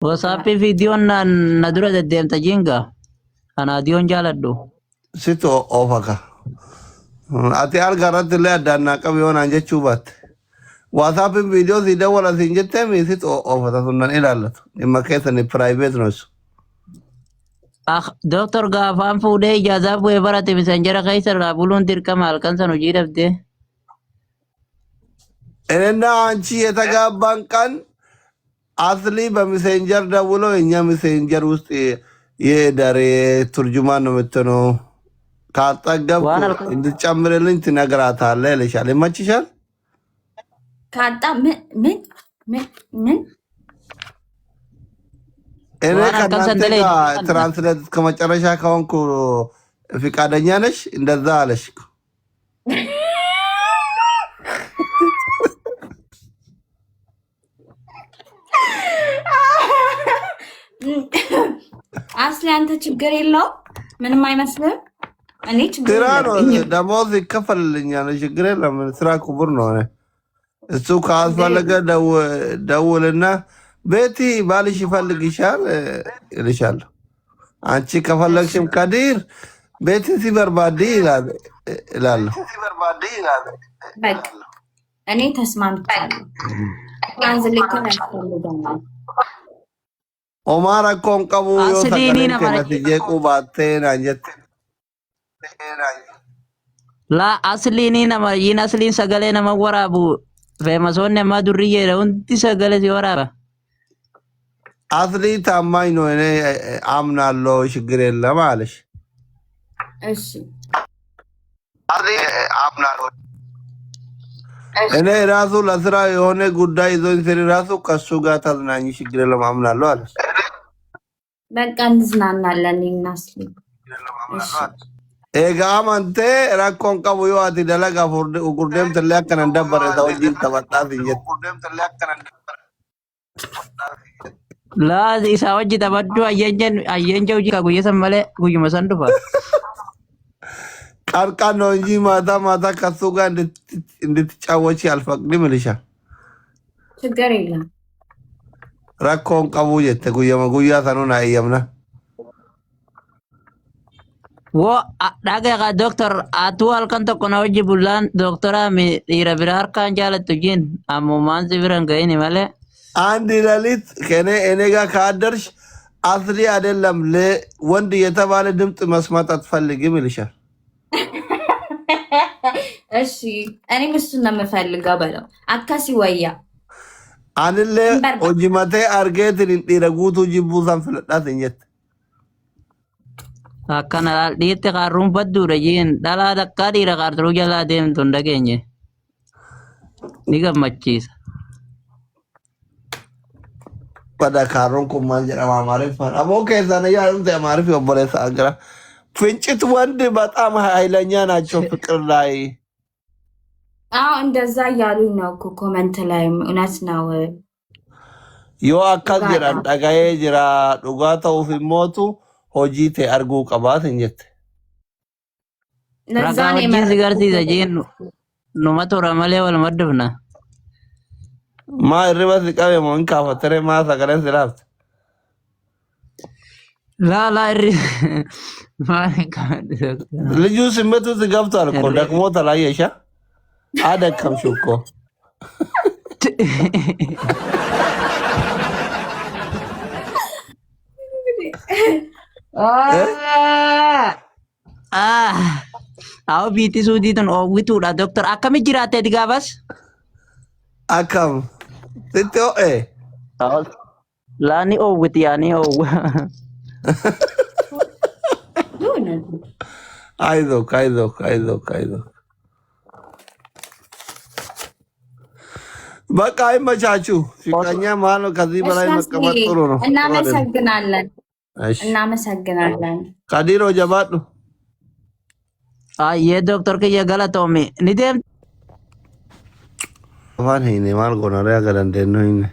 WhatsApp videoon na dura deddeemta jinga. Ana adiyoon jaaladhu. Sito ofaka. Ati argaratti illee addaan naa qabi yoo naan jechuu baatte. WhatsApp viidiyoo si dawwala siin jettee miisit oofata sun nan ilaallatu. Dhimma keessanii piraayiveet nosu. Doktor gaafaan fuudhee ijaazaa bu'ee barate misenjera keessa irraa buluun dirqama halkan san hojii dhabdee. እኔና አንቺ የተጋባን ቀን አስሊ በሜሴንጀር ደውሎ እኛ ሜሴንጀር ውስጥ የዳሬ ቱርጁማን ነው የምትሆነው ካጠገብኩ እንድትጨምርልኝ ትነግራታለህ ይልሻል። ይመችሻል? ካጣ ምን እኔ ከእናንተ ጋር ትራንስሌት ከመጨረሻ ከሆንኩ ፍቃደኛ ነሽ? እንደዛ አለሽ። አስሊ አንተ ችግር የለው ምንም አይመስልም። እኔ ችግር ስራ ነው ደሞዝ ይከፈልልኛል። ችግር የለም። ስራ ክቡር ነው። እሱ ካስፈለገ ደውልና ቤቲ ባልሽ ይፈልግሻል እልሻለሁ። አንቺ ከፈለግሽም ከዲር ቤቲ ሲበርባዲ እላለሁ። በቃ እኔ ተስማምቻለሁ። ትራንስሌት ያስፈልጋል። ኦማር አኮን ቀቡ ዮ ተከለኝ ከነትጄ ቁባቴን አንጀት La asliini nama yin asliin sagalee nama waraabu feemasoonni ammaa durriyyeedha hundi sagalee si waraaba. አስሊ ታማኝ ነው። እኔ አምናለሁ። ችግር የለም አለሽ። እሺ አስሊ አምናለሁ። እኔ ራሱ ለስራ የሆነ ጉዳይ ይዞኝ ስሪ ራሱ ከሱ ጋር ተዝናኝ። ችግር የለም አምናለሁ አለሽ። በቃ እንዝናናለን እናስሊ። ኤጋ አማንቴ ራኮን ቀቡ ዮ አቲ ደለጋ ጉርዴም ትለያ ከነ እንደበረ ሰውጂን ተበጣት እንጀት La isaa hojii taphadhu ayyaanjaa hojii kaa guyyaa san malee guyyuma san dhufa. ቀርቃን ነው እንጂ ማታ ማታ ከሱ ጋር እንድትጫወቺ አልፈቅድም ይልሻል። ችግር የለም። ራኮን ቀቡ ጀተ ጉያማ ጉያ ሰኑን አየምና Wo dhagaa doktor atu halkan tokko na hojii bullaan doktora dhiira bira harkaan jaalattu jiin ammumaan si biran ga'ini malee. አንድ ሌሊት ከኔ እኔ ጋር ካደርሽ አስሊ አይደለም ለወንድ የተባለ ድምፅ መስማት አትፈልግም ይልሻል። እሺ እኔም እሱን ነው የምፈልገው በለው። አካሲ ወያ አንለ ኦጂማቴ አርጌት ዲረጉቱ ጅቡሳን ፍለዳት እንጀት Akkana dhiitti qaarruun fadduudha jiin dhalaa takkaa dhiira qaarturuu jalaa deemtu hin dhageenye. Ni gammachiisa. Pada karoon kun maal jedhama Amaariffaan? Aboo keessaan yaadumte Amaariffi obboleessa Agira. ፍንጭት ወንድ በጣም ኃይለኛ ናቸው ፍቅር ላይ። አዎ እንደዛ እያሉኝ ነው እኮ ኮመንት ላይም እውነት ነው። ዮ አካል ጅራን ጠጋዬ ጅራ ዱጋ ተውፍ ሞቱ ሆጂቴ አርጉ ቀባት እንጀት Ragaa wajjin si garsiisa jiin numa tura malee wal maddifna. ማ irriba si qabe moo hin kaafattere maa sagaleen si laafte? Laalaa irri maali qamadhi. ልጁ ስሜቱ ውስጥ ገብቷል እኮ ደክሞታል። አየሻ አደከምሽው እኮ Awo biitti suutii tun oowwituudha doktor akkami jiraattee gaafas? akkam sitti ho'e Laani oowwiti yaani oowwa. አይዞክ አይዞክ አይዞክ አይዞክ በቃ አይመቻችሁ። ፍቅረኛ መሀል ነው። ከዚህ በላይ መቀመጥ ጥሩ ነው። እናመሰግናለን እናመሰግናለን። ከዲሮ ጀባዱ Ayyee doktor kiyya galatoomi ni deemti. afaan hiine maal goonaree aga dandeenyu hiine